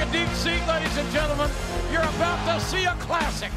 a deep seat, ladies and gentlemen. You're about to see a classic.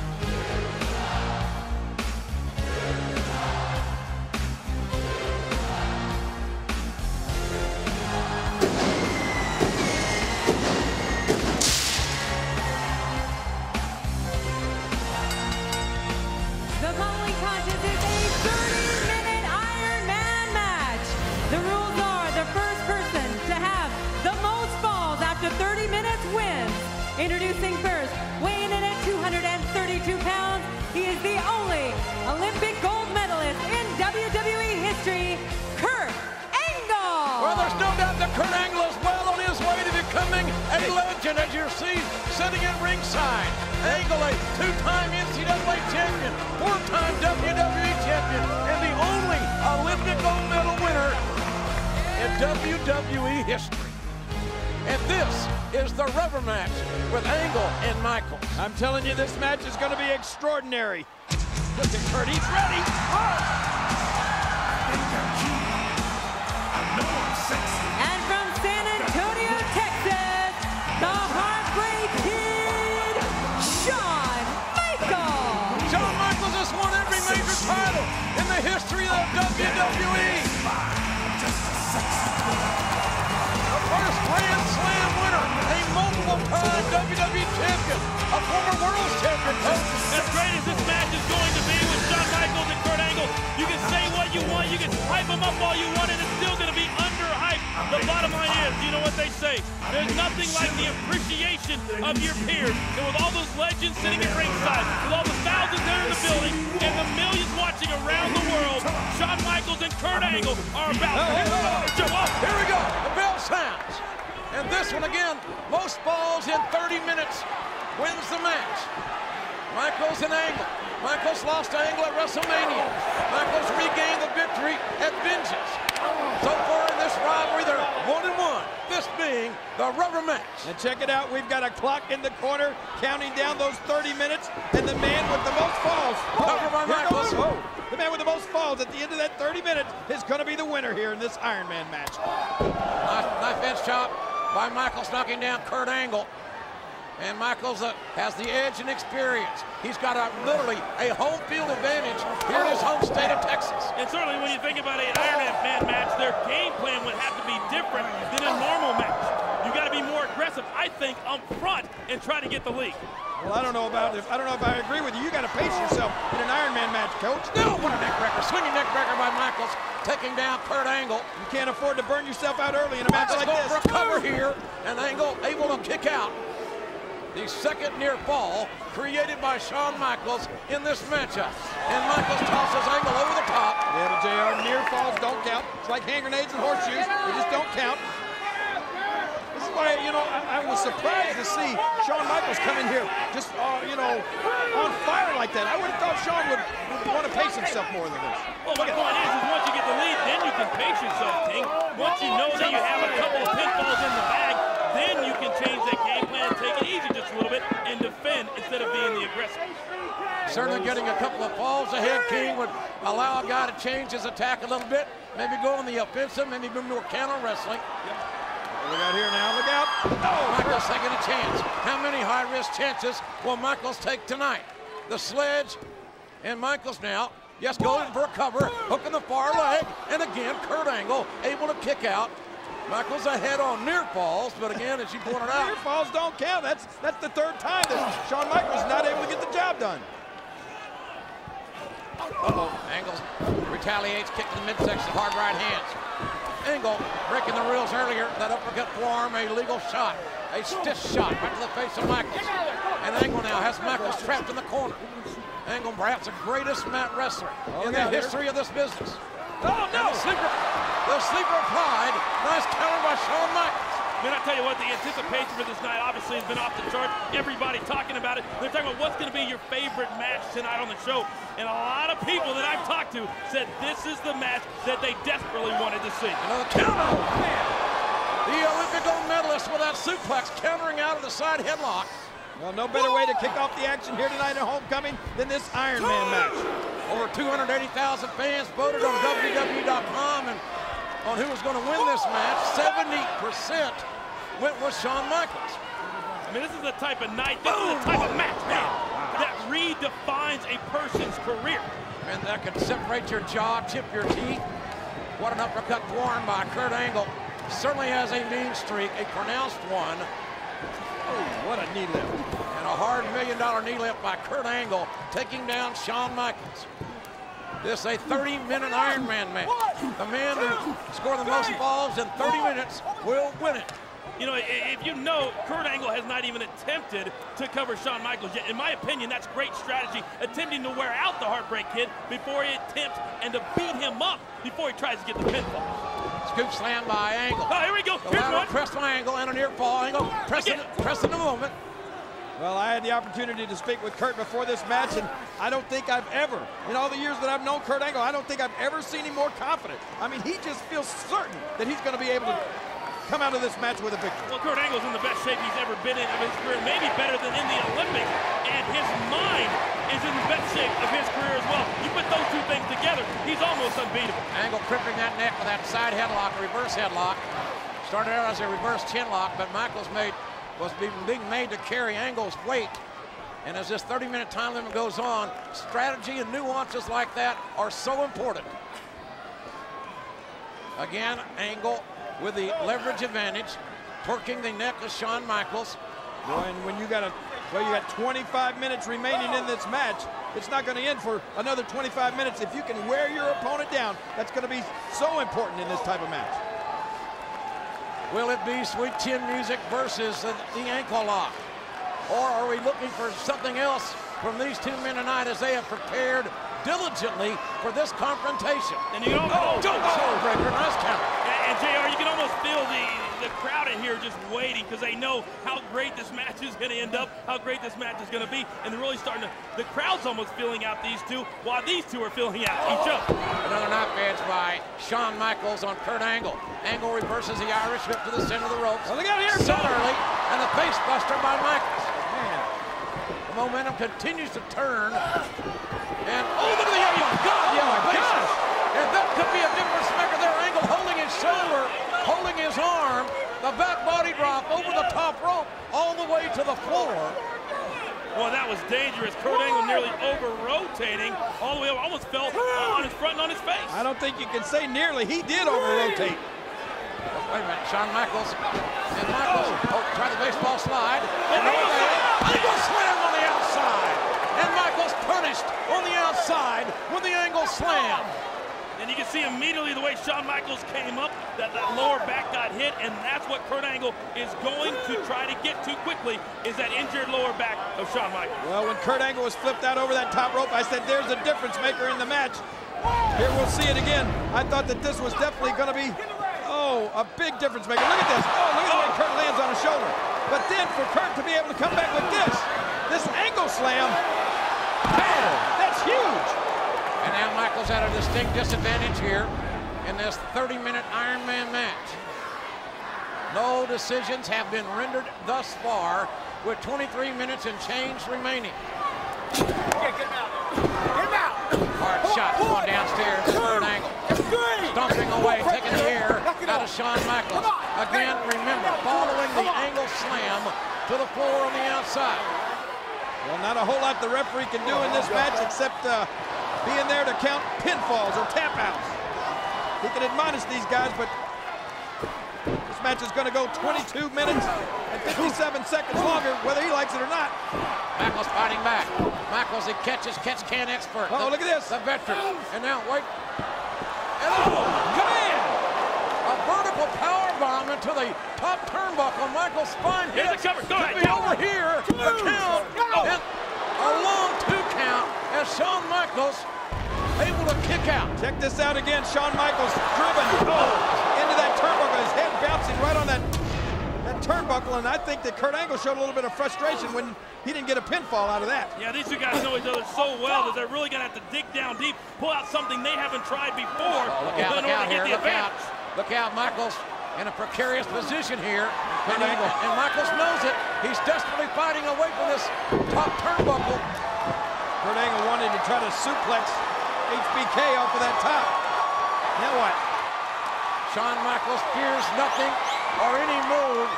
The following contest is a 30-minute Iron Man match. The rules are the first person to have the most falls after 30 minutes wins. Introducing first, weighing in at 232 pounds, he is the only Olympic gold medalist in WWE history, Kurt Angle. Well, there's no doubt that Kurt Angle is well on his way to becoming a legend, as you see sitting at ringside. Angle, a two-time NCAA champion, four-time WWE champion, and the only Olympic gold medal winner in WWE history. And this is the rubber match with Angle and Michaels. I'm telling you, this match is going to be extraordinary. Look at Kurt, he's ready. And from San Antonio, Texas, the Heartbreak Kid, Shawn Michaels. Shawn Michaels has won every major title in the history of WWE. The first Grand Slam winner, a multiple-time WWE champion, a former world champion, coach. As great as this match is going to be with Shawn Michaels and Kurt Angle, you can say what you want, you can hype them up all you want, and it's still going to be underhyped. The bottom line is, you know what they say, there's nothing like the appreciation of your peers. And with all those legends sitting at ringside, with all the thousands there in the building, and the millions watching around the world, Shawn Michaels and Kurt Angle are about to show up. Here we go, the bell sounds. And this one again, most falls in 30 minutes, wins the match. Michaels and Angle. Michaels lost to Angle at WrestleMania. Michaels regained the victory at Vengeance. So far in this rivalry, they're 1-1. This being the rubber match. And check it out, we've got a clock in the corner counting down those 30 minutes, and the man with the most falls. Cover by Michaels. The man with the most falls at the end of that 30 minutes is going to be the winner here in this Iron Man match. Knife edge chop by Michaels, knocking down Kurt Angle. And Michaels has the edge and experience. He's got literally a home field advantage here in his home state of Texas. And certainly when you think about an Iron Man match, their game plan would have to be different than a normal match. You got to be more aggressive, I think, up front and try to get the lead. Well, I don't know if I agree with you. You got to pace yourself in an Iron Man match, coach. No, what a neck breaker. Swinging neck breaker by Michaels, taking down Kurt Angle. You can't afford to burn yourself out early in a match like Michaels this. going for a cover here, and Angle able to kick out. The second near fall created by Shawn Michaels in this matchup. And Michaels tosses Angle over the top. Yeah, but JR, near falls don't count. It's like hand grenades and horseshoes. They just don't count. This is why, you know, I was surprised to see Shawn Michaels come in here just, you know, on fire like that. I would have thought Shawn would want to pace himself more than this. Well, my point is once you get the lead, then you can pace yourself, King. Once you know that you have a couple of pinfalls in the bag, then you can change that game plan, take it easy just a little bit, and defend instead of being the aggressor. Certainly getting a couple of falls ahead, King, would allow a guy to change his attack a little bit, maybe go on the offensive, maybe be more counter wrestling. Look out here now, look out. Oh, Michaels taking a chance. How many high-risk chances will Michaels take tonight? The sledge, and Michaels now, yes, going for a cover, hooking the far leg, and again, Kurt Angle able to kick out. Michaels ahead on near falls, but again, as you pointed out, Near falls don't count. That's the third time that Shawn Michaels is not able to get the job done. Angles retaliates, kick to the midsection, hard right hands. Angle breaking the rules earlier, that uppercut forearm, a legal shot, a stiff shot right to the face of Michaels. And Angle now has Michaels trapped in the corner. Angle, perhaps the greatest mat wrestler in the history of this business. Oh, no! The sleeper applied. Nice counter by Shawn Michaels. Man, I tell you what, the anticipation for this night obviously has been off the chart. Everybody talking about it. They're talking about what's going to be your favorite match tonight on the show. And a lot of people that I've talked to said this is the match that they desperately wanted to see. Another counter. Man. The Olympic gold medalist with that suplex countering out of the side headlock. Well, no better way to kick off the action here tonight at Homecoming than this Iron Man match. Over 280,000 fans voted on WWE.com and on who was going to win this match. 70% went with Shawn Michaels. I mean, this is the type of night, this is the type of match, man, that redefines a person's career. And that can separate your jaw, chip your teeth. What an uppercut thrown by Kurt Angle. Certainly has a mean streak, a pronounced one. Oh, what a knee lift. And a hard $1 million knee lift by Kurt Angle, taking down Shawn Michaels. This is a 30-minute Iron Man match. The man who scored the most falls in 30 minutes will win it. You know, if you know, Kurt Angle has not even attempted to cover Shawn Michaels yet. In my opinion, that's great strategy, attempting to wear out the Heartbreak Kid before he attempts and to beat him up before he tries to get the pinfall. Scoop slam by Angle. Oh, here we go. The Here's lateral one. press by Angle and a near fall. Angle pressing the movement. Well, I had the opportunity to speak with Kurt before this match, and I don't think I've ever, in all the years that I've known Kurt Angle, I don't think I've ever seen him more confident. I mean, he just feels certain that he's going to be able to come out of this match with a victory. Well, Kurt Angle's in the best shape he's ever been in of his career, maybe better than in the Olympics, and his mind is in the best shape of his career as well. You put those two things together, he's almost unbeatable. Angle crippling that neck with that side headlock, reverse headlock. Started out as a reverse chin lock, but Michaels was being made to carry Angle's weight. And as this 30-minute time limit goes on, strategy and nuances like that are so important. Again, Angle with the leverage advantage, torquing the neck of Shawn Michaels. Boy, and when you got 25 minutes remaining in this match, it's not going to end for another 25 minutes. If you can wear your opponent down, that's going to be so important in this type of match. Will it be Sweet Chin Music versus the ankle lock? Or are we looking for something else from these two men tonight as they have prepared diligently for this confrontation? And you know, shoulder breaker, nice counter. And JR, you can almost feel the crowd in here just waiting because they know how great this match is going to end up, how great this match is going to be, and they're really starting to, the crowd's almost feeling out these two while these two are feeling out each other. Another knife edge by Shawn Michaels on Kurt Angle. Angle reverses the Irish whip to the center of the ropes. Oh, look out here, Set early, and the face buster by Michaels. Man, the momentum continues to turn. And oh, look at the, oh my God, Oh my gosh. And that could be a difference maker there. Angle holding his shoulder, holding his arm, the back body drop over the top rope, all the way to the floor. Well, that was dangerous. Kurt Angle nearly over-rotating all the way over, almost fell on his front and on his face. I don't think you can say nearly. He did over-rotate. Wait a minute, Shawn Michaels. And Michaels, try the baseball slide. And Angle slam on the outside. And Michaels punished on the outside with the Angle slam. And you can see immediately the way Shawn Michaels came up, that lower back got hit, and that's what Kurt Angle is going to try to get to quickly, is that injured lower back of Shawn Michaels. Well, when Kurt Angle was flipped out over that top rope, I said, there's a difference maker in the match. Here, we'll see it again. I thought that this was definitely going to be, a big difference maker. Look at this. Oh, look at the way Kurt lands on his shoulder. But then for Kurt to be able to come back with this Angle slam, man, that's huge. And now Michaels at a distinct disadvantage here in this 30-minute Iron Man match. No decisions have been rendered thus far with 23 minutes and change remaining. Okay, get him out. Get him out. Hard shot going downstairs to Kurt Angle. Stomping away, taking the air out of Shawn Michaels. Again, remember, following the Angle slam to the floor on the outside. Well, not a whole lot the referee can do in this match except being there to count pinfalls or tap outs. He can admonish these guys, but this match is going to go 22 minutes and 57 seconds longer, whether he likes it or not. Michaels fighting back. Michaels, the catch-can expert. Oh, look at this. The veteran. And now, wait. And Come in! a vertical power bomb into the top turnbuckle. Michaels' spine Here's hits. the cover. Go ahead. Could be over here. The count. And a long 2 count as Shawn Michaels able to kick out. Check this out again. Shawn Michaels driven into that turnbuckle. His head bouncing right on that turnbuckle, and I think that Kurt Angle showed a little bit of frustration when he didn't get a pinfall out of that. Yeah, these two guys know each other so well that they're really going to have to dig down deep, pull out something they haven't tried before in order to get the advantage. Look out, Michaels in a precarious position here. And Michaels knows it. He's desperately fighting away from this top turnbuckle. Kurt Angle wanted to try to suplex HBK off of that top. Now what? Shawn Michaels fears nothing or any move.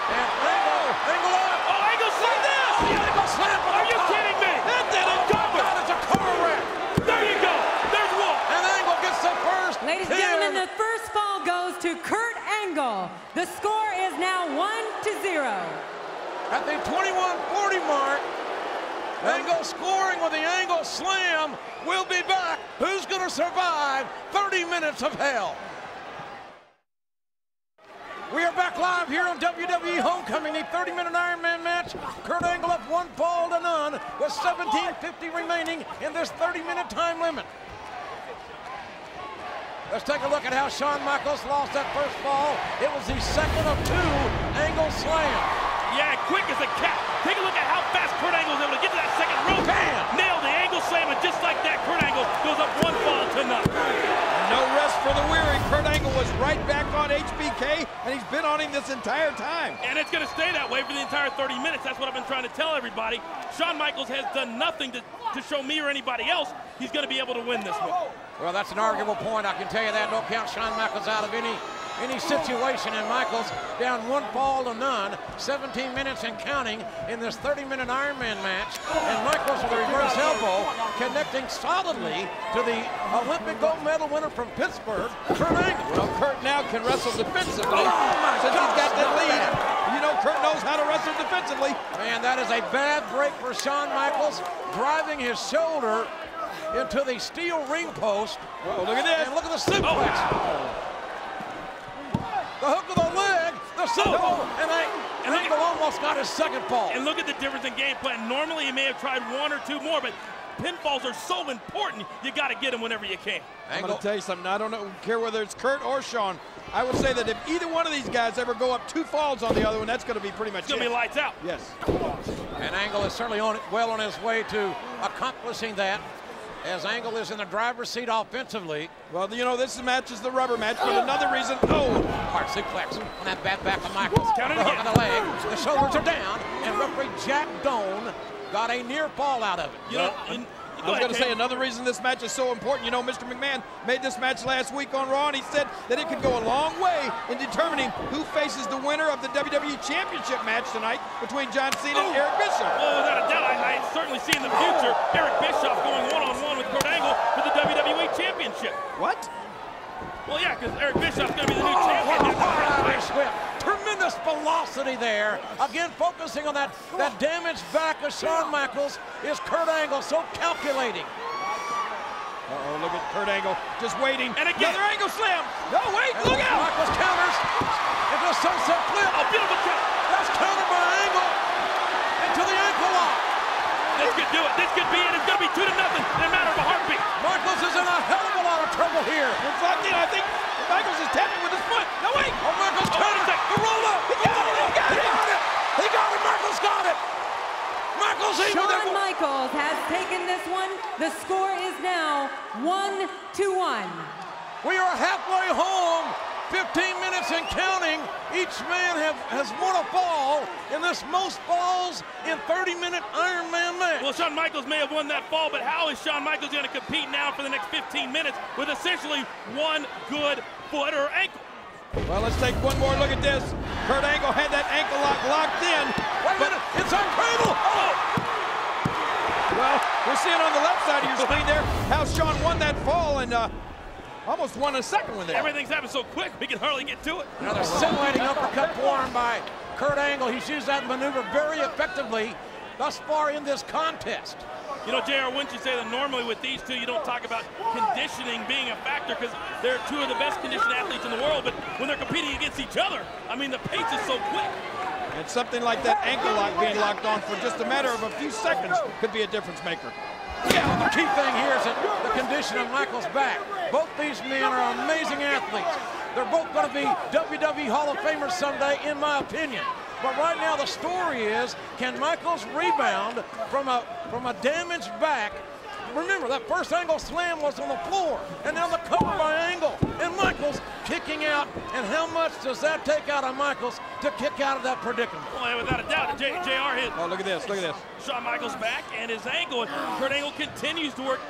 And Angle up. Oh, Angle slam! The Angle slam from Are the you top. kidding me? That did it. That is a car wreck. There you go. There's one. And Angle gets the first. Ladies and gentlemen, the first fall goes to Kurt Angle. The score is now 1-0. At the 21:40 mark, Angle scoring with the Angle slam. We'll be back. Who's going to survive 30 minutes of hell? We are back live here on WWE Homecoming, the 30-minute Iron Man match. Kurt Angle up 1 fall to none with 17:50 remaining in this 30-minute time limit. Let's take a look at how Shawn Michaels lost that first fall. It was the second of 2 Angle slams. Yeah, quick as a cat. Take a look at how fast Kurt Angle was able to get to that second rope. Bam! Nailed the Angle slam, and just like that, Kurt Angle goes up 1 fall to none. No rest for the weary. Kurt Angle was right back on HBK, and he's been on him this entire time. And it's going to stay that way for the entire 30 minutes. That's what I've been trying to tell everybody. Shawn Michaels has done nothing to show me or anybody else he's going to be able to win this one. Well, that's an arguable point. I can tell you that. Don't count Shawn Michaels out of any situation, and Michaels down 1 fall to none, 17 minutes and counting in this 30-minute Iron Man match, and Michaels with a reverse elbow connecting solidly to the Olympic gold medal winner from Pittsburgh, Kurt Angle. Well, Kurt now can wrestle defensively since he's got the lead. You know, Kurt knows how to wrestle defensively. Man, that is a bad break for Shawn Michaels, driving his shoulder into the steel ring post. Whoa, look at this. And look at the suplex. The hook of the leg, the suplex, and Angle almost got his second fall. And look at the difference in game plan. Normally he may have tried 1 or 2 more, but pinfalls are so important, you got to get them whenever you can. I'm going to tell you something. I don't care whether it's Kurt or Shawn. I would say that if either one of these guys ever go up 2 falls on the other one, that's going to be pretty much It's going to be lights out. Yes. And Angle is certainly well on his way to accomplishing that, as Angle is in the driver's seat offensively. Well, you know, this match is the rubber match, but another reason. Oh! Hard suplex on that bad back of Michaels. Count it The hook again. of the leg, the shoulders are down, and referee Jack Doan got a near fall out of it. You know, I was going to say another reason this match is so important. You know, Mr. McMahon made this match last week on Raw, and he said that it could go a long way in determining who faces the winner of the WWE Championship match tonight between John Cena and Eric Bischoff. Well, without a doubt, I certainly see in the future Eric Bischoff going one-on-one with Kurt Angle for the WWE Championship. What? Well, yeah, because Eric Bischoff's going to be the new What champion. a hard Irish whip. Tremendous velocity there. Again, focusing on that damaged back of Shawn Michaels is Kurt Angle, so calculating. Uh-oh, look at Kurt Angle just waiting. And again. Another Angle slam. No, wait, And look out. Michaels counters into a sunset flip. A beautiful count. That's countered by Angle into the ankle lock. This could do it. This could be it. It's going to be 2-0 in a matter of a heartbeat. Michaels is in a hell of a lot of trouble here. In fact, I think Michaels is tapping with his foot. No, wait. Oh, Michaels countered wait a the roll up. He got it. He got it. He got it. Michaels got it. Michaels even. Shawn Michaels has taken this one. The score is now 1-1. We are halfway home. 15 minutes and counting. Each man has won a fall in this most falls in 30-minute Iron Man match. Well, Shawn Michaels may have won that fall, but how is Shawn Michaels going to compete now for the next 15 minutes with essentially one good foot or ankle? Well, let's take one more look at this. Kurt Angle had that ankle lock locked in. Wait a minute, it's on cradle. Oh! Well, we're seeing on the left side of your screen there how Shawn won that fall and almost won a second one there. Everything's happening so quick, we can hardly get to it. Another scintillating uppercut forearm by Kurt Angle. He's used that maneuver very effectively thus far in this contest. You know, JR, wouldn't you say that normally with these two, you don't talk about conditioning being a factor because they're 2 of the best conditioned athletes in the world, but when they're competing against each other, I mean, the pace is so quick. And something like that ankle lock being locked on for just a matter of a few seconds could be a difference maker. Yeah, well, the key thing here is the condition of Michael's back. Both these men are amazing athletes. They're both going to be WWE Hall of Famers someday, in my opinion. But right now the story is, can Michaels rebound from a damaged back? Remember, that first Angle slam was on the floor, and now the cover by Angle, and Michaels kicking out. And how much does that take out of Michaels to kick out of that predicament? Well, without a doubt, JR hit. Oh, look at this, look at this. Shawn Michaels' back and his ankle, and Kurt Angle continues to work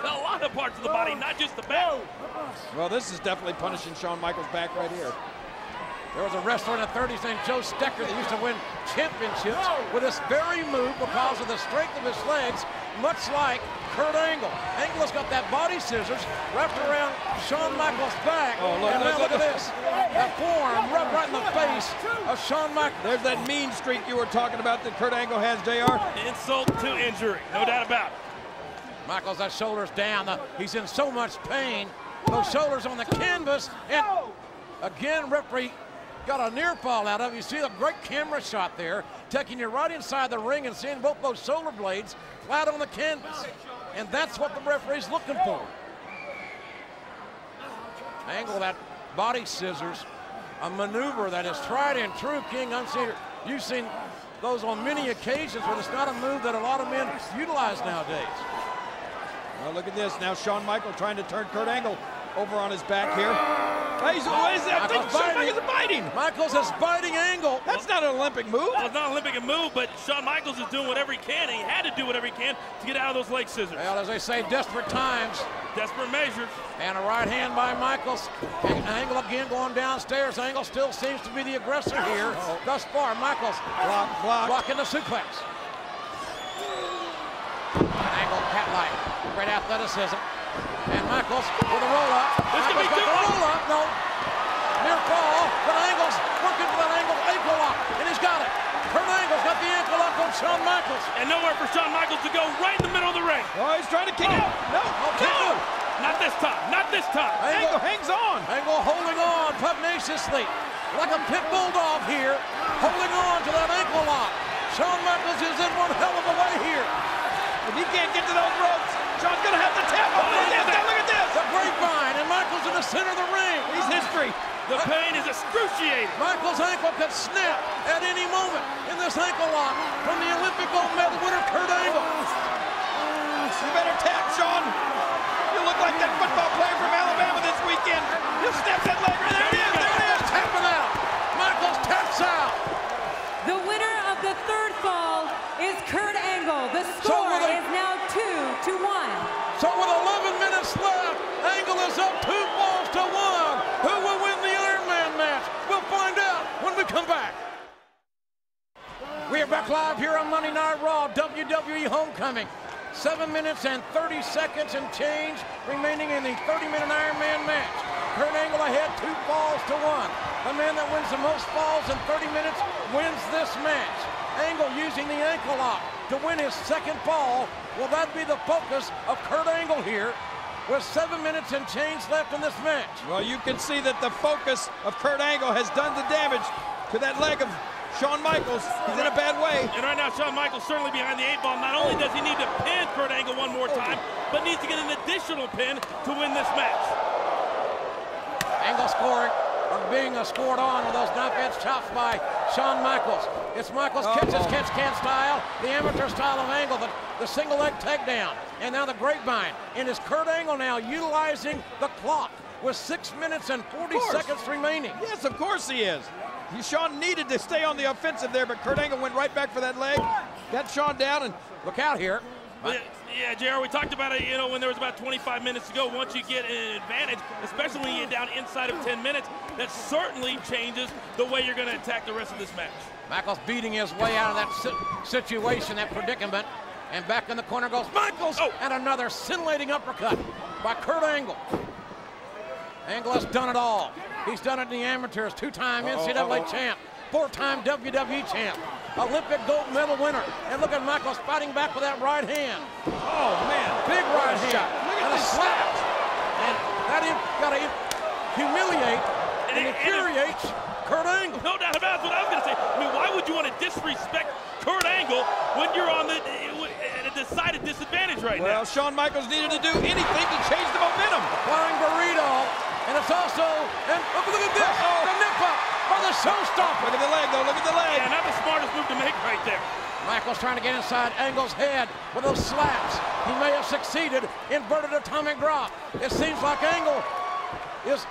a lot of parts of the body, not just the back. Well, this is definitely punishing Shawn Michaels' back right here. There was a wrestler in the 30s named Joe Stecker that used to win championships with this very move because of the strength of his legs, much like Kurt Angle. Angle has got that body scissors wrapped around Shawn Michaels' back. Oh, look, and now look look at this. That forearm rubbed right in the face of Shawn Michaels. There's that mean streak you were talking about that Kurt Angle has, JR. Insult to injury, no doubt about it. Michaels, that shoulder's down. He's in so much pain. Those shoulders on the canvas. And again, referee got a near fall out of it. You see a great camera shot there, taking you right inside the ring and seeing both those shoulder blades flat on the canvas. And that's what the referee's looking for. Angle, that body scissors, a maneuver that is tried and true. King, you've seen those on many occasions, but it's not a move that a lot of men utilize nowadays. Well, look at this. Now Shawn Michaels trying to turn Kurt Angle over on his back here. Hey, what is that? Shawn Michaels is biting. Michaels is biting Angle. That's not an Olympic move. Well, it's not an Olympic move, but Shawn Michaels is doing whatever he can, and he had to do whatever he can to get out of those leg scissors. Well, as they say, desperate times. Desperate measures. And a right hand by Michaels. Angle again going downstairs. Angle still seems to be the aggressor here thus far. Michaels blocking the suplex. Angle cat-like. Great athleticism. And Michaels with a roll-up. This could be got the roll-up. No. Near fall. But Angle's looking for that ankle lock. And he's got it. Kurt Angle's got the ankle lock on Shawn Michaels. And nowhere for Shawn Michaels to go, right in the middle of the ring. Oh, he's trying to kick out. No. Not this time. Not this time. Angle hangs on. Angle holding on pugnaciously. Like a pit bulldog here. Holding on to that ankle lock. Shawn Michaels is in one hell of a way here. If he can't get to those ropes, Shawn's going to have to tap. Look at this. The grapevine, and Michaels in the center of the ring. He's history. The pain is excruciating. Michaels' ankle could snap at any moment in this ankle lock from the Olympic gold medal winner, Kurt Angle. You better tap, Shawn. You look like that football player from Alabama this weekend. He'll snap that leg. There it is. There it is. Tapping out. Michaels taps out. The winner of the third fall is Kurt Angle. The score is now 2-1. So with 11 minutes left, Angle is up 2 falls to 1. Who will win the Iron Man match? We'll find out when we come back. We are back live here on Monday Night Raw, WWE Homecoming. 7 minutes and 30 seconds and change remaining in the 30-minute Iron Man match. Kurt Angle ahead 2 falls to 1. The man that wins the most falls in 30 minutes wins this match. Angle using the ankle lock to win his second fall. Will that be the focus of Kurt Angle here with 7 minutes and change left in this match? Well, you can see that the focus of Kurt Angle has done the damage to that leg of Shawn Michaels. He's in a bad way. And right now, Shawn Michaels certainly behind the 8 ball. Not only does he need to pin Kurt Angle one more time, but needs to get an additional pin to win this match. Angle scoring, or being scored on with those knife-edge chops by Shawn Michaels. It's Michaels catch-can style, the amateur style of Angle, the single leg takedown. And now the grapevine. And is Kurt Angle now utilizing the clock with 6 minutes and 40 seconds remaining? Yes, of course he is. Shawn needed to stay on the offensive there, but Kurt Angle went right back for that leg. Got Shawn down, and look out here. Yeah, JR, we talked about it, you know, when there was about 25 minutes to go. Once you get an advantage, especially when you get down inside of 10 minutes, that certainly changes the way you're going to attack the rest of this match. Michaels beating his way out of that situation, that predicament. And back in the corner goes Michaels, and another scintillating uppercut by Kurt Angle. Angle has done it all. He's done it in the amateurs, 2-time NCAA champ, 4-time WWE champ, Olympic gold medal winner. And look at Michaels fighting back with that right hand. Oh, man. Big right hand. And a slap. And that got to humiliate and infuriate Kurt Angle. No doubt about it. That's what I was going to say. I mean, why would you want to disrespect Kurt Angle when you're on at a decided disadvantage right now? Well, Shawn Michaels needed to do anything to change the momentum. Flying burrito. And it's also, and look at this, the nip up for the showstopper. Look at the leg, though, look at the leg. Yeah, not the smartest move to make right there. Michaels trying to get inside Angle's head with those slaps. He may have succeeded, inverted atomic drop. It seems like Angle is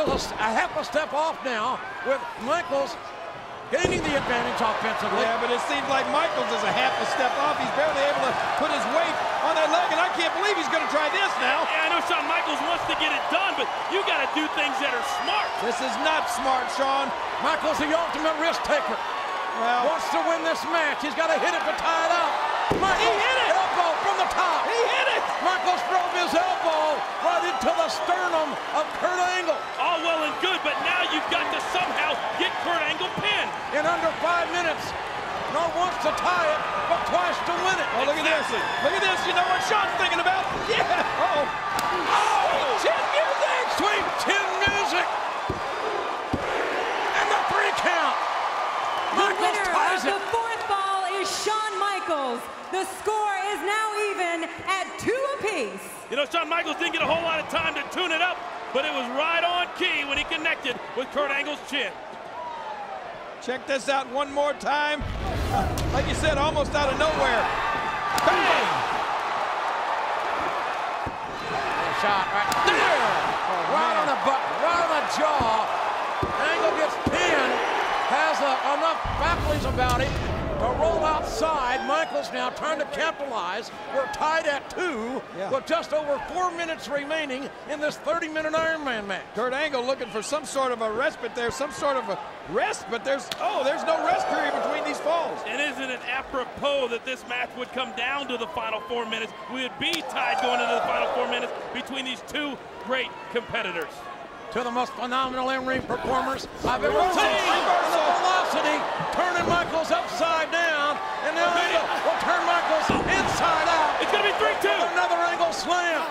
just a half a step off now with Michaels gaining the advantage offensively. Yeah, but it seems like Michaels is a half a step off. He's barely able to put his weight on that leg, and I can't believe he's going to try this now. Yeah, I know Shawn Michaels wants to get it done, but you got to do things that are smart. This is not smart, Shawn. Michaels the ultimate risk taker. Well, Wants to win this match. He's got to hit it to tie it up. Michaels, he hit it! Elbow from the top. He hit it! Michaels drove his elbow right into the sternum of Kurt Angle. All well and good, but now you've got to somehow get Kurt Angle pinned. In under 5 minutes. Not once to tie it, but twice to win it. Oh, look at this. Look at this. You know what Shawn's thinking about? Yeah. Uh-oh. Oh! Chin music. Sweet chin music. And the 3 count. The Michaels winner ties of it. the 4th fall is Shawn Michaels. The score is now even at 2 apiece. You know, Shawn Michaels didn't get a whole lot of time to tune it up, but it was right on key when he connected with Kurt Angle's chin. Check this out one more time. Like you said, almost out of nowhere. Bang! Shot right there. Right on the butt, right on the jaw. Angle gets pinned. Has enough faculties about him to roll outside. Michaels now trying to capitalize. We're tied at 2 with just over 4 minutes remaining in this 30-minute Iron Man match. Kurt Angle looking for some sort of a respite there, some sort of a rest, but there's no rest period between these falls. And isn't it apropos that this match would come down to the final 4 minutes? We would be tied going into the final 4 minutes between these two great competitors. To the most phenomenal in-ring performers I've ever seen. The velocity, turning Michaels upside down, and now Angle will turn Michaels inside out. It's gonna be 3-2. Another Angle slam.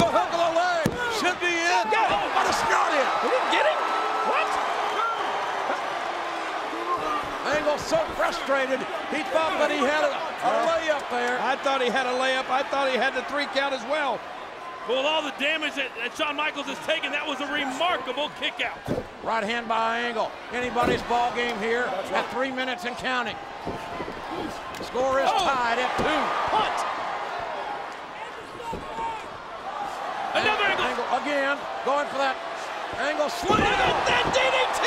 The hook of the leg should be in. Oh, but it's not in. He didn't get him? What? Angle so frustrated, he thought that he had a layup there. I thought he had a layup. I thought he had the 3 count as well. Well, with all the damage that Shawn Michaels has taken, that was a remarkable kick out. Right hand by Angle. Anybody's ball game here at 3 minutes and counting. Score is tied at 2. Punt. Another Angle. Again, going for that Angle slam. That DDT.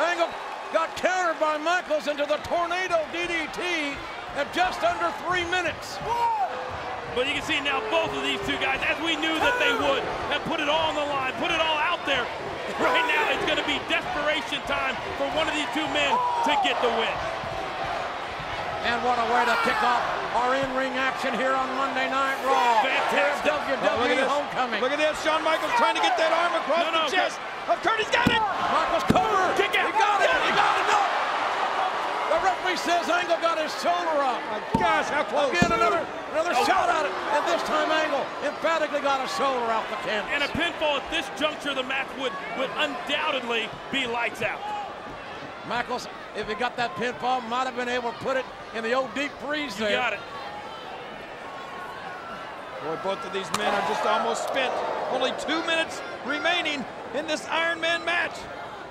Angle got countered by Michaels into the tornado DDT at just under 3 minutes. But you can see now both of these two guys, as we knew that they would, have put it all on the line, put it all out there. Right now, it's going to be desperation time for one of these two men to get the win. And what a way to kick off our in-ring action here on Monday Night Raw. Fantastic. WWE Homecoming. Look at this. Shawn Michaels trying to get that arm across the chest of Kurt. He's got it. Michaels covered. Kick out. He got it. He got it. No. The referee says Angle got his shoulder up. My gosh, how close. Again, another shot at it. And this time Angle emphatically got his shoulder out the canvas. And a pinfall at this juncture of the match would undoubtedly be lights out. Michaels, if he got that pinfall, might have been able to put it in the old deep freeze there. You got it. Boy, both of these men are just almost spent. Only 2 minutes remaining in this Iron Man match.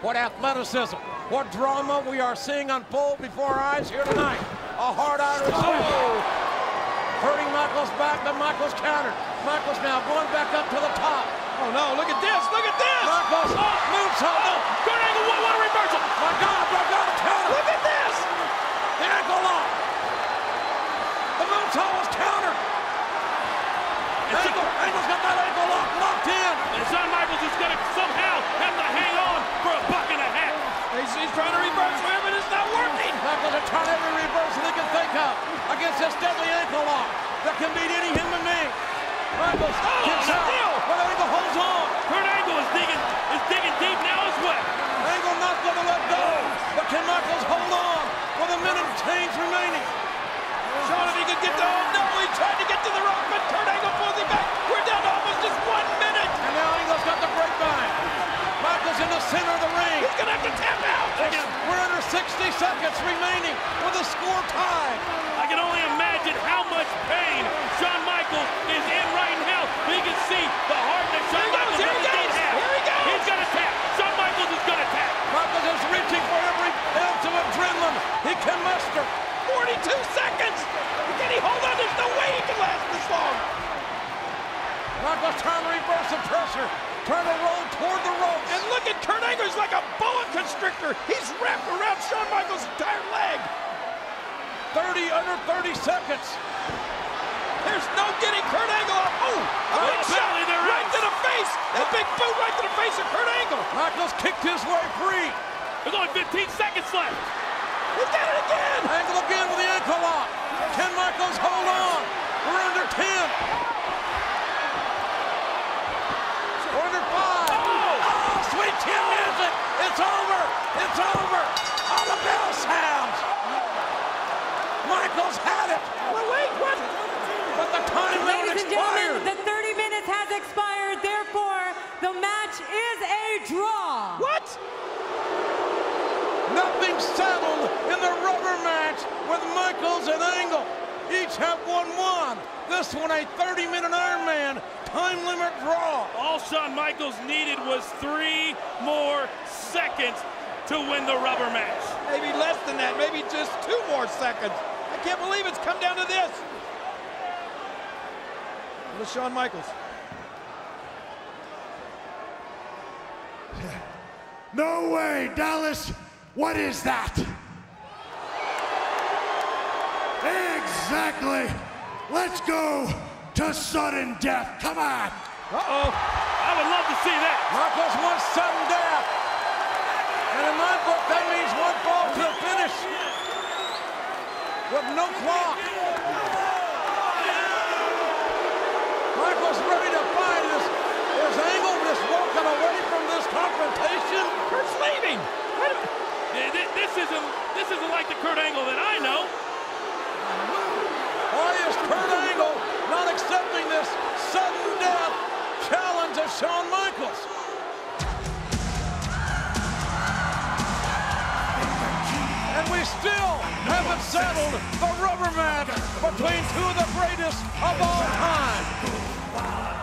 What athleticism, what drama we are seeing unfold before our eyes here tonight. A hard Irish hurting Michaels back, but Michaels countered. Michaels now going back up to the top. Oh no, look at this, look at this! Michaels, moonsault. No. Kurt Angle, what a reversal! My God, counter. Look at this! The ankle lock. The moonsault was countered. Angle's got that ankle lock locked in. And Shawn Michaels is going to somehow have to hang on for a buck and a half. He's trying to reverse him, but it's not working. Michaels are trying every reversal they can think of against this deadly ankle lock that can beat any human being. Michaels kicks out, but Angle holds on. Kurt Angle is digging deep now as well. Angle not going to let go, but can Michaels hold on with a minute and change remaining? Shawn, if he could get to no, he tried to get to the rope, but Kurt Angle pulls him back. We're down to almost just 1 minute. And now Angle's got the grapevine. Michaels in the center of the ring. He's going to have to tap out. We're under 60 seconds remaining with the score tied. I can only imagine how much pain Shawn Michaels is in right now. He can see the heart that Shawn Michaels Here he goes. Here he goes. He's going to tap. Shawn Michaels is going to tap. Michaels is reaching for every ounce of adrenaline he can muster. 42 seconds. Can he hold on? There's no way he can last this long. Michaels trying to reverse the pressure. Trying to roll toward the ropes. And look at Kurt Angle. He's like a boa constrictor. He's wrapped around Shawn Michaels' entire leg. Under 30 seconds. There's no getting Kurt Angle off. Oh, a big shot right to the face. A big boot. boot right to the face of Kurt Angle. Michaels kicked his way free. There's only 15 seconds left. He's got it again. Angle again with the ankle lock. Can Michaels hold on? We're under 10. We're under 5. Oh, sweet chin music. It's over. It's over. All the bell sounds. Michaels had it. Wait, what? But the time limit Ladies and expired. gentlemen, the 30 minutes has expired. Therefore, the match is a draw. What? Nothing settled in the rubber match with Michaels and Angle. Each have won. This one a 30-minute Iron Man time limit draw. All Shawn Michaels needed was 3 more seconds to win the rubber match. Maybe less than that. Maybe just 2 more seconds. I can't believe it's come down to this. With Shawn Michaels. No way, Dallas. What is that? Exactly. Let's go to sudden death. Come on. Uh-oh. I would love to see that. Michaels wants sudden death. And in my book, that means one fall to the finish. With no clock. Michaels ready to fight. Is Angle just walking away from this confrontation? Kurt's leaving. This isn't like the Kurt Angle that I know. Why is Kurt Angle not accepting this sudden death challenge of Shawn Michaels? And we still haven't settled the rubber match between two of the greatest of all time.